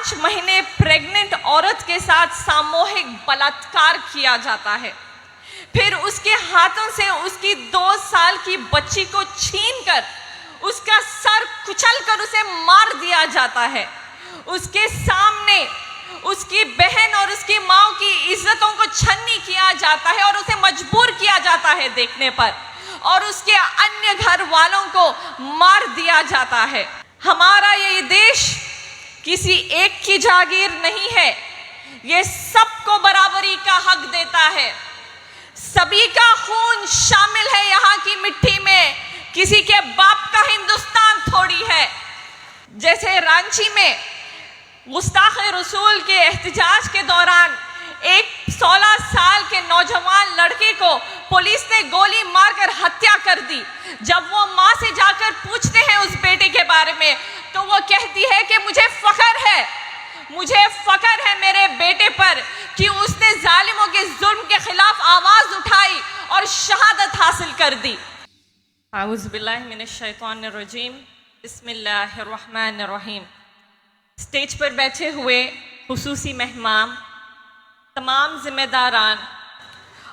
5 महीने प्रेग्नेंट औरत के साथ सामूहिक बलात्कार किया जाता है। फिर उसके हाथों से उसकी 2 साल की बच्ची को छीनकर उसका सर कुचलकर उसे मार दिया जाता है। उसके सामने उसकी बहन और उसकी माँ की इज्जतों को छन्नी किया जाता है और उसे मजबूर किया जाता है देखने पर, और उसके अन्य घर वालों को मार दिया जाता है। हमारा ये देश किसी एक की जागीर नहीं है, ये सबको बराबरी का हक देता है। सभी का खून शामिल है यहाँ की मिट्टी में, किसी के बाप का हिंदुस्तान थोड़ी है। जैसे रांची में गुस्ताखे रसूल के एहतजाज के दौरान एक 16 साल के नौजवान लड़के को पुलिस ने गोली मारकर हत्या कर दी। जब वो माँ से जाकर पूछते हैं उस बेटे के बारे में, तो वो कहती है कि मुझे फख्र है मेरे बेटे पर कि उसने जालिमों के जुल्म के खिलाफ आवाज उठाई और शहादत हासिल कर दी। आऊज़ बिल्लाहि मिनश शैतानिर रजीम, बिस्मिल्लाहिर रहमानिर रहीम। स्टेज पर बैठे हुए खुसूसी मेहमान, तमाम जिम्मेदारान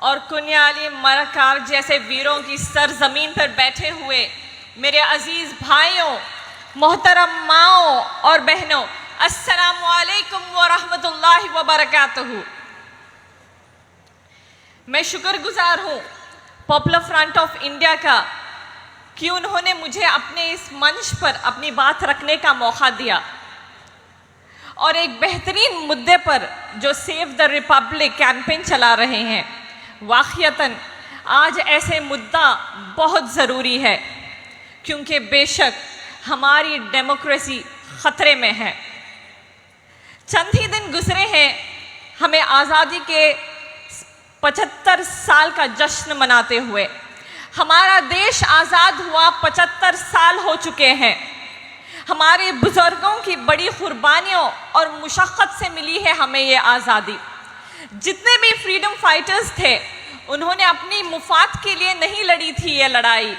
और कुनियाली मरकार जैसे वीरों की सरजमीन पर बैठे हुए मेरे अजीज भाइयों, मोहतरम माओ और बहनों, अस्सलामु अलैकुम व रहमतुल्लाहि व बरकातहू। मैं शुक्रगुजार हूँ पॉपुलर फ्रंट ऑफ इंडिया का कि उन्होंने मुझे अपने इस मंच पर अपनी बात रखने का मौका दिया और एक बेहतरीन मुद्दे पर जो सेव द रिपब्लिक कैंपेन चला रहे हैं। वाक़ियतन आज ऐसे मुद्दा बहुत ज़रूरी है, क्योंकि बेशक हमारी डेमोक्रेसी ख़तरे में है। चंद ही दिन गुजरे हैं हमें आज़ादी के 75 साल का जश्न मनाते हुए। हमारा देश आज़ाद हुआ 75 साल हो चुके हैं। हमारे बुजुर्गों की बड़ी कुर्बानियों और मुशक्क़त से मिली है हमें ये आज़ादी। जितने भी फ्रीडम फाइटर्स थे, उन्होंने अपनी मुफाद के लिए नहीं लड़ी थी ये लड़ाई,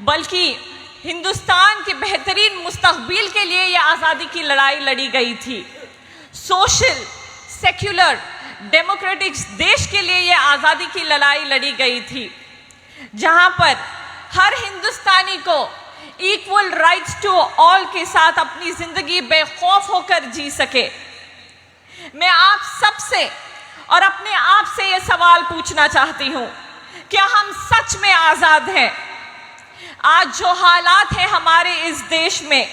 बल्कि हिंदुस्तान के बेहतरीन मुस्तक़बिल के लिए ये आज़ादी की लड़ाई लड़ी गई थी। सोशल, सेक्युलर, डेमोक्रेटिक देश के लिए ये आज़ादी की लड़ाई लड़ी गई थी, जहाँ पर हर हिंदुस्तानी को इक्वल राइट्स टू ऑल के साथ अपनी जिंदगी बेखौफ होकर जी सके। मैं आप सबसे और अपने आप से ये सवाल पूछना चाहती हूँ, क्या हम सच में आज़ाद हैं? आज जो हालात हैं हमारे इस देश में,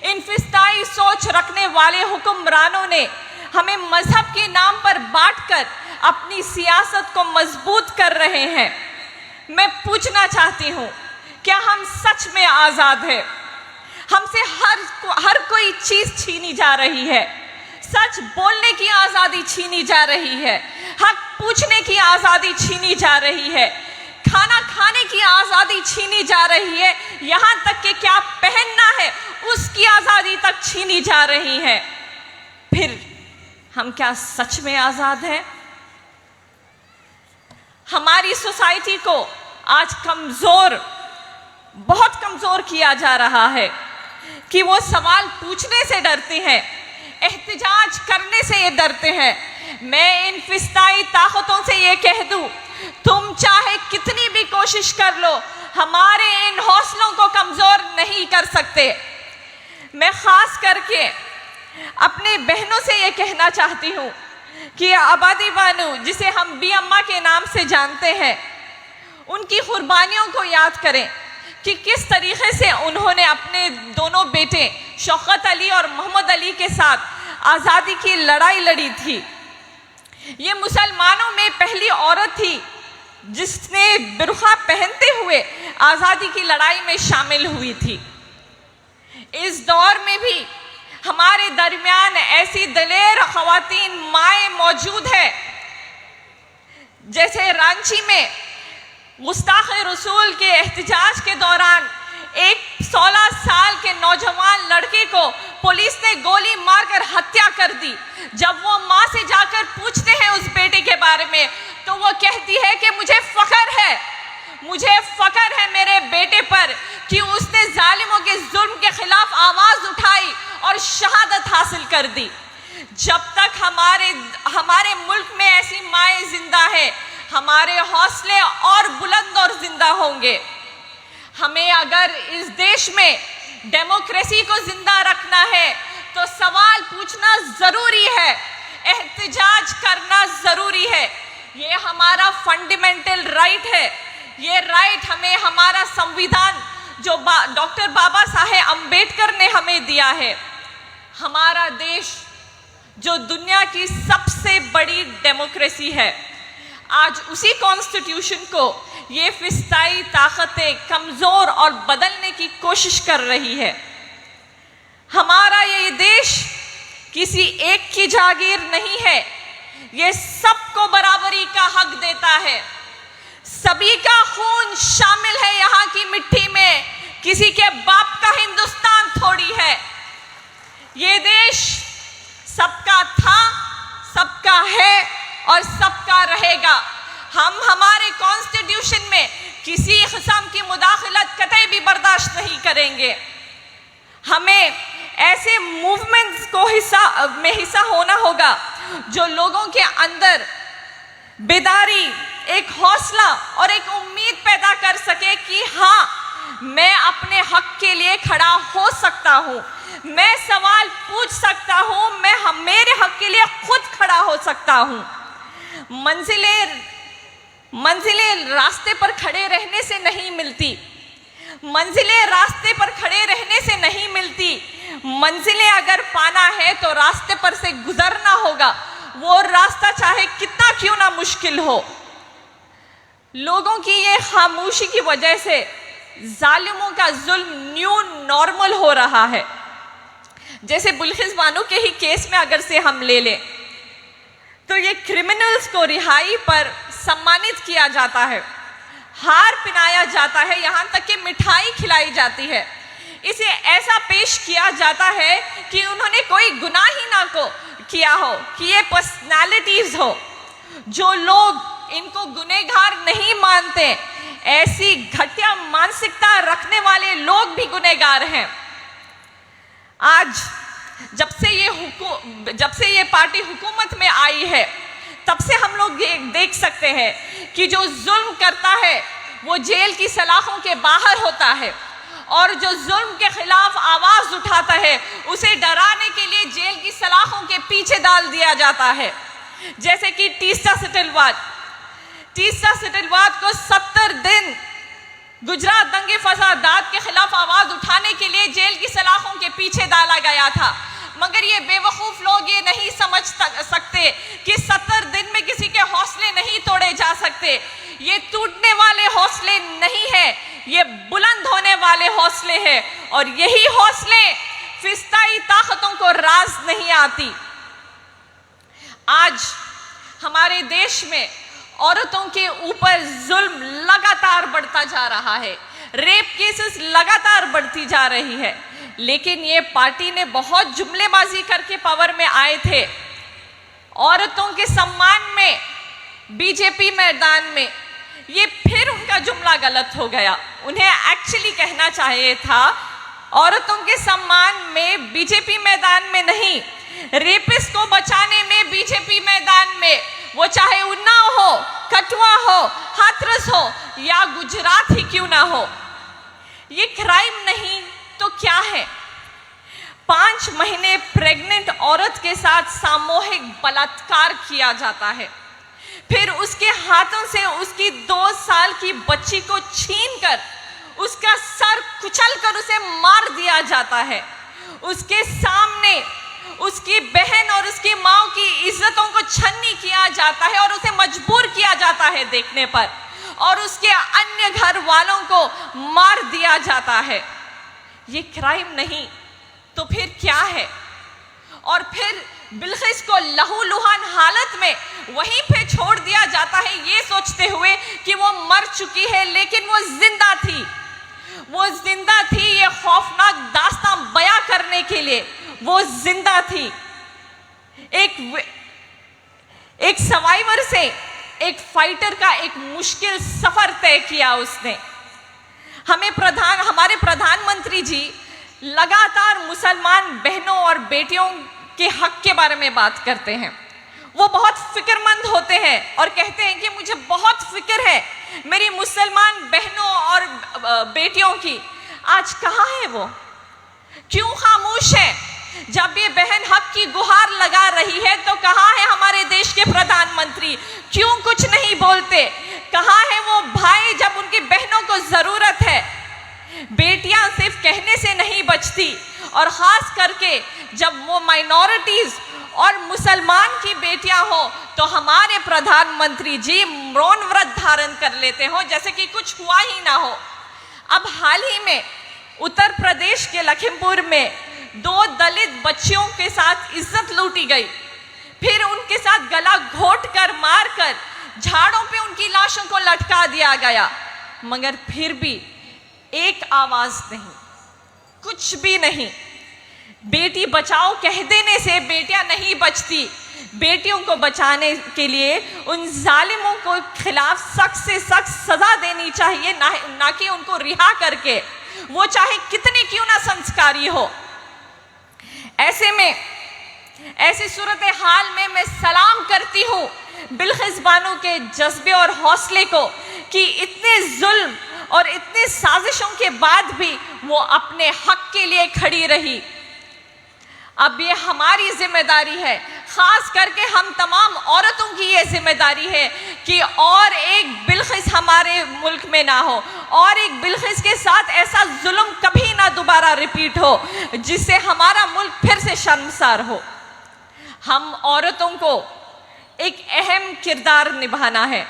इन फिस्ताई सोच रखने वाले हुक्मरानों ने हमें मजहब के नाम पर बांटकर अपनी सियासत को मजबूत कर रहे हैं। मैं पूछना चाहती हूँ, क्या हम सच में आज़ाद हैं? हमसे हर कोई चीज़ छीनी जा रही है। सच बोलने की आज़ादी छीनी जा रही है, हक पूछने की आज़ादी छीनी जा रही है, खाना खाने की आज़ादी छीनी जा रही है, यहाँ तक कि क्या पहनना है उसकी आज़ादी तक छीनी जा रही है। फिर हम क्या सच में आज़ाद हैं? हमारी सोसाइटी को आज बहुत कमज़ोर किया जा रहा है कि वो सवाल पूछने से डरते हैं, एहतजाज करने से ये डरते हैं। मैं इन फिस्ताई ताकतों से ये कह दूं, तुम चाहे कितनी भी कोशिश कर लो, हमारे इन हौसलों को कमज़ोर नहीं कर सकते। मैं ख़ास करके अपने बहनों से ये कहना चाहती हूँ कि आबादी बानू, जिसे हम बी अम्मा के नाम से जानते हैं, उनकी कुर्बानियों को याद करें कि किस तरीके से उन्होंने अपने दोनों बेटे शौकत अली और मोहम्मद अली के साथ आज़ादी की लड़ाई लड़ी थी। ये मुसलमानों में पहली औरत थी जिसने बुर्का पहनते हुए आज़ादी की लड़ाई में शामिल हुई थी। इस दौर में भी हमारे दरमियान ऐसी दलेर ख़वातीन माएँ मौजूद है, जैसे रांची में गुस्ताखे रसूल के एहतजाज के दौरान एक 16 साल के नौजवान लड़के को पुलिस ने गोली मारकर हत्या कर दी। जब वो माँ से जाकर पूछते हैं उस बेटे के बारे में, तो वो कहती है कि मुझे फ़ख्र है मेरे बेटे पर कि उसने जालिमों के जुल्म के खिलाफ आवाज़ उठाई और और शहादत हासिल कर दी। जब तक हमारे मुल्क में ऐसी माएँ जिंदा है, हमारे हौसले और बुलंद और जिंदा होंगे। हमें अगर इस देश में डेमोक्रेसी को जिंदा रखना है तो सवाल पूछना जरूरी है, एहतजाज करना जरूरी है। ये हमारा फंडामेंटल राइट है। ये राइट हमें हमारा संविधान जो डॉक्टर बाबा साहेब अंबेडकर ने हमें दिया है। हमारा देश जो दुनिया की सबसे बड़ी डेमोक्रेसी है, आज उसी कॉन्स्टिट्यूशन को ये फिस्ताई ताकतें कमजोर और बदलने की कोशिश कर रही है। हमारा ये देश किसी एक की जागीर नहीं है, ये सबको बराबरी का हक देता है। सभी का खून शामिल है यहाँ की मिट्टी में, किसी के बाप का हिंदुस्तान थोड़ी है। ये देश सबका था, सबका है और सबका रहेगा। हम हमारे कॉन्स्टिट्यूशन में किसी किस्म की मुदाखलत कतई भी बर्दाश्त नहीं करेंगे। हमें ऐसे मूवमेंट्स को हिस्सा होना होगा जो लोगों के अंदर बेदारी, एक हौसला और एक उम्मीद पैदा कर सके कि हाँ, मैं अपने हक के लिए खड़ा हो सकता हूँ, मैं सवाल पूछ सकता हूँ, मैं मेरे हक के लिए खुद खड़ा हो सकता हूँ। मंजिलें रास्ते पर खड़े रहने से नहीं मिलती, मंजिलें रास्ते पर खड़े रहने से नहीं मिलती। मंजिलें अगर पाना है तो रास्ते पर से गुजरना होगा, वो रास्ता चाहे कितना क्यों ना मुश्किल हो। लोगों की ये खामोशी की वजह से जालिमों का जुल्म न्यू नॉर्मल हो रहा है। जैसे बिल्किस बानो के ही केस में अगर से हम ले लें तो ये क्रिमिनल्स को रिहाई पर सम्मानित किया जाता है, हार पहनाया जाता है, यहाँ तक कि मिठाई खिलाई जाती है। इसे ऐसा पेश किया जाता है कि उन्होंने कोई गुनाह ही ना किया हो, कि ये पर्सनालिटीज हो। जो लोग इनको गुनहगार नहीं मानते, ऐसी घटिया मानसिकता रखने वाले लोग भी गुनहगार हैं। आज जब से ये पार्टी हुकूमत में आई है, तब से हम लोग देख सकते हैं कि जो जुल्म करता है वो जेल की सलाखों के बाहर होता है, और जो जुल्म के खिलाफ आवाज उठाता है उसे डराने के लिए जेल की सलाखों के पीछे डाल दिया जाता है। जैसे कि तीस्ता सेटलवाद को 70 दिन गुजरात दंगे फसादात के खिलाफ आवाज उठाने के लिए जेल की सलाखों के पीछे डाला गया था। मगर ये बेवकूफ लोग ये नहीं समझ सकते कि 70 दिन में किसी के हौसले नहीं तोड़े जा सकते। ये टूटने वाले हौसले नहीं है, ये बुलंद होने वाले हौसले हैं, और यही हौसले फिस्ताई ताकतों को रास नहीं आती। आज हमारे देश में औरतों के ऊपर जुल्म लगातार बढ़ता जा रहा है, रेप केसेस लगातार बढ़ती जा रही है। लेकिन ये पार्टी ने बहुत जुमलेबाजी करके पावर में आए थे। औरतों के सम्मान में बीजेपी मैदान में ये फिर उनका जुमला गलत हो गया। उन्हें एक्चुअली कहना चाहिए था औरतों के सम्मान में बीजेपी मैदान में नहीं, रेपिस्ट को बचाने में बीजेपी मैदान में, वो चाहे उन्नाव हो, कठुआ हो, हाथरस हो या गुजरात ही क्यों ना हो। ये क्राइम नहीं तो क्या है? 5 महीने प्रेग्नेंट औरत के साथ सामूहिक बलात्कार किया जाता है, फिर उसके हाथों से उसकी 2 साल की बच्ची को छीनकर उसका सर कुचलकर उसे मार दिया जाता है। उसके सामने उसकी बहन और उसकी माँ की इज्जतों को छन्नी किया जाता है और उसे मजबूर किया जाता है देखने पर, और उसके अन्य घर वालों को मार दिया जाता है। ये क्राइम नहीं तो फिर क्या है? और फिर बिल्किस को लहूलुहान हालत में वहीं पे छोड़ दिया जाता है, ये सोचते हुए कि वो मर चुकी है, लेकिन वो जिंदा थी। वो जिंदा थी ये खौफनाक दास्तां बयां करने के लिए, वो जिंदा थी। एक सर्वाइवर से एक फाइटर का एक मुश्किल सफर तय किया उसने। हमारे प्रधानमंत्री जी लगातार मुसलमान बहनों और बेटियों के हक के बारे में बात करते हैं। वो बहुत फिक्रमंद होते हैं और कहते हैं कि मुझे बहुत फिक्र है मेरी मुसलमान बहनों और बेटियों की। आज कहाँ है वो? क्यों खामोश है? जब ये बहन हक की गुहार लगा रही है तो कहाँ है हमारे देश के प्रधानमंत्री? क्यों कुछ नहीं बोलते? कहाँ है वो भाई जब उनकी बहनों को जरूरत है? बेटियां सिर्फ कहने से नहीं बचती, और खास करके जब वो माइनॉरिटीज और मुसलमान की बेटियां हो तो हमारे प्रधानमंत्री जी मौन व्रत धारण कर लेते हो जैसे कि कुछ हुआ ही ना हो। अब हाल ही में उत्तर प्रदेश के लखीमपुर में 2 दलित बच्चियों के साथ इज्जत लूटी गई, फिर उनके साथ गला घोट कर मार कर झाड़ों पे उनकी लाशों को लटका दिया गया, मगर फिर भी एक आवाज नहीं, कुछ भी नहीं। बेटी बचाओ कह देने से बेटियां नहीं बचती। बेटियों को बचाने के लिए उन जालिमों को खिलाफ सख्त से सख्त सजा देनी चाहिए, ना कि उनको रिहा करके, वो चाहे कितने क्यों ना संस्कारी हो। ऐसे में ऐसी सूरत हाल में मैं सलाम करती हूँ बिल्किस बानो के जज्बे और हौसले को कि इतने जुल्म और इतने साजिशों के बाद भी वो अपने हक के लिए खड़ी रही। अब ये हमारी जिम्मेदारी है, खास करके हम तमाम औरतों की ये जिम्मेदारी है कि और एक बिल्किस हमारे मुल्क में ना हो, और एक बिल्किस के साथ ऐसा जुल्म कभी ना दोबारा रिपीट हो जिससे हमारा मुल्क फिर से शर्मसार हो। हम औरतों को एक अहम किरदार निभाना है।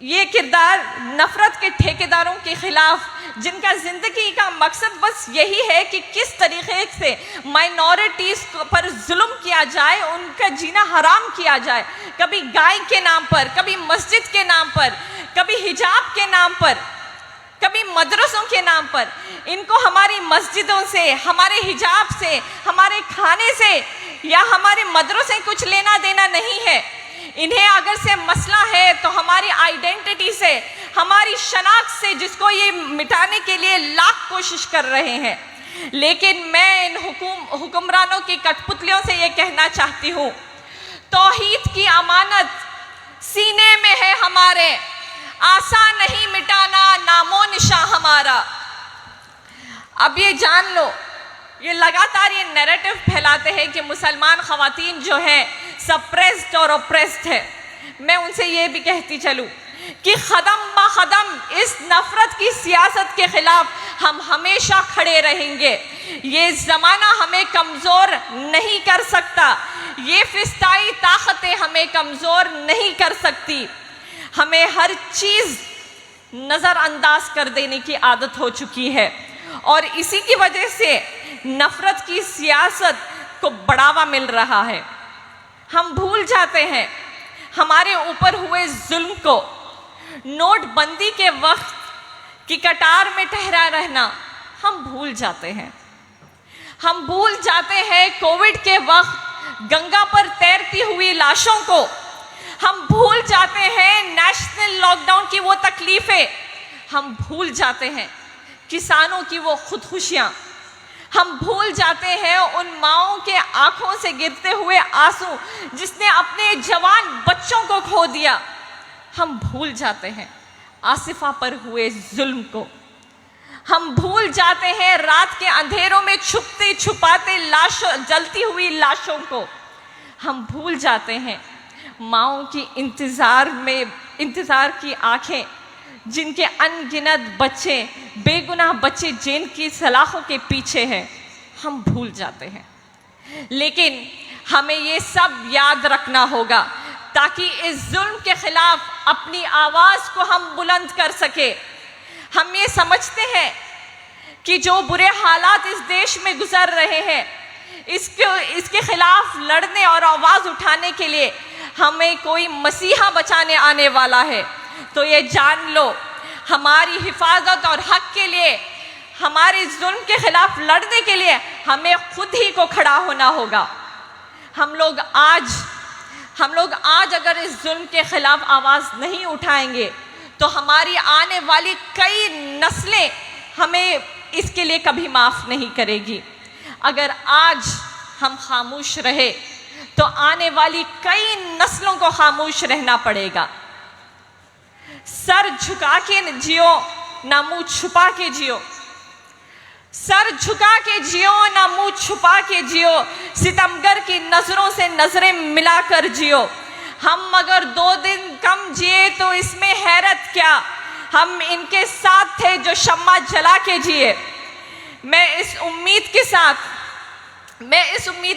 ये किरदार नफरत के ठेकेदारों के खिलाफ, जिनका जिंदगी का मकसद बस यही है कि किस तरीके से माइनॉरिटीज पर जुल्म किया जाए, उनका जीना हराम किया जाए, कभी गाय के नाम पर, कभी मस्जिद के नाम पर, कभी हिजाब के नाम पर, कभी मदरसों के नाम पर। इनको हमारी मस्जिदों से, हमारे हिजाब से, हमारे खाने से या हमारे मदरसों से कुछ लेना देना नहीं है। इन्हें अगर से मसला है तो हमारी आइडेंटिटी से, हमारी शनाख्त से, जिसको ये मिटाने के लिए लाख कोशिश कर रहे हैं। लेकिन मैं इन हुक्मरानों की कठपुतलियों से ये कहना चाहती हूँ, तौहीद की अमानत सीने में है हमारे, आसान नहीं मिटाना नामो निशान हमारा। अब ये जान लो, ये लगातार ये नैरेटिव फैलाते हैं कि मुसलमान खवातीन जो हैं सप्रेस्ड और ऑप्रेस्ड है। मैं उनसे ये भी कहती चलूँ कि कदम ब कदम इस नफरत की सियासत के खिलाफ हम हमेशा खड़े रहेंगे। ये ज़माना हमें कमज़ोर नहीं कर सकता, ये फिस्ताई ताकतें हमें कमज़ोर नहीं कर सकती। हमें हर चीज़ नज़रअंदाज कर देने की आदत हो चुकी है, और इसी की वजह से नफरत की सियासत को बढ़ावा मिल रहा है। हम भूल जाते हैं हमारे ऊपर हुए जुल्म को। नोटबंदी के वक्त की कतार में ठहरा रहना हम भूल जाते हैं। हम भूल जाते हैं कोविड के वक्त गंगा पर तैरती हुई लाशों को। हम भूल जाते हैं नेशनल लॉकडाउन की वो तकलीफें। हम भूल जाते हैं किसानों की वो खुदकुशियां। हम भूल जाते हैं उन माओं के आंखों से गिरते हुए आंसू जिसने अपने जवान बच्चों को खो दिया। हम भूल जाते हैं आसिफा पर हुए जुल्म को। हम भूल जाते हैं रात के अंधेरों में छुपते छुपाते लाशों, जलती हुई लाशों को। हम भूल जाते हैं माओं की इंतजार की आंखें, जिनके अनगिनत बच्चे, बेगुनाह बच्चे जिनकी सलाखों के पीछे हैं। हम भूल जाते हैं। लेकिन हमें ये सब याद रखना होगा ताकि इस जुल्म के खिलाफ अपनी आवाज़ को हम बुलंद कर सके। हम ये समझते हैं कि जो बुरे हालात इस देश में गुजर रहे हैं, इसके खिलाफ लड़ने और आवाज़ उठाने के लिए हमें कोई मसीहा बचाने आने वाला है। तो ये जान लो, हमारी हिफाजत और हक के लिए, हमारे जुल्म के खिलाफ लड़ने के लिए हमें खुद ही को खड़ा होना होगा। हम लोग आज अगर इस जुल्म के खिलाफ आवाज़ नहीं उठाएंगे तो हमारी आने वाली कई नस्लें हमें इसके लिए कभी माफ़ नहीं करेगी। अगर आज हम खामोश रहे तो आने वाली कई नस्लों को खामोश रहना पड़ेगा। सर झुका के जियो ना मुंह छुपा के जियो, सर झुका के जियो ना मुंह छुपा के जियो, सितमगर की नजरों से नजरें मिलाकर जियो। हम अगर 2 दिन कम जिए तो इसमें हैरत क्या, हम इनके साथ थे जो शम्मा जला के जिए। मैं इस उम्मीद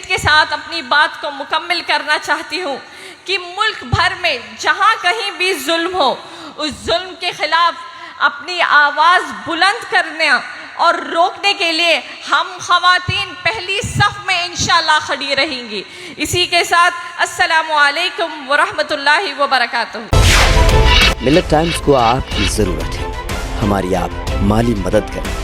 के साथ अपनी बात को मुकम्मल करना चाहती हूँ कि मुल्क भर में जहाँ कहीं भी जुल्म हो, उस जुल्म के खिलाफ अपनी आवाज़ बुलंद करने और रोकने के लिए हम ख़वातीन पहली सफ़ में इंशाअल्लाह खड़ी रहेंगी। इसी के साथ अस्सलामु अलैकुम वरहमतुल्लाहि वबरकातुहू। मिल्लत टाइम्स को आपकी ज़रूरत है, हमारी आप माली मदद करें।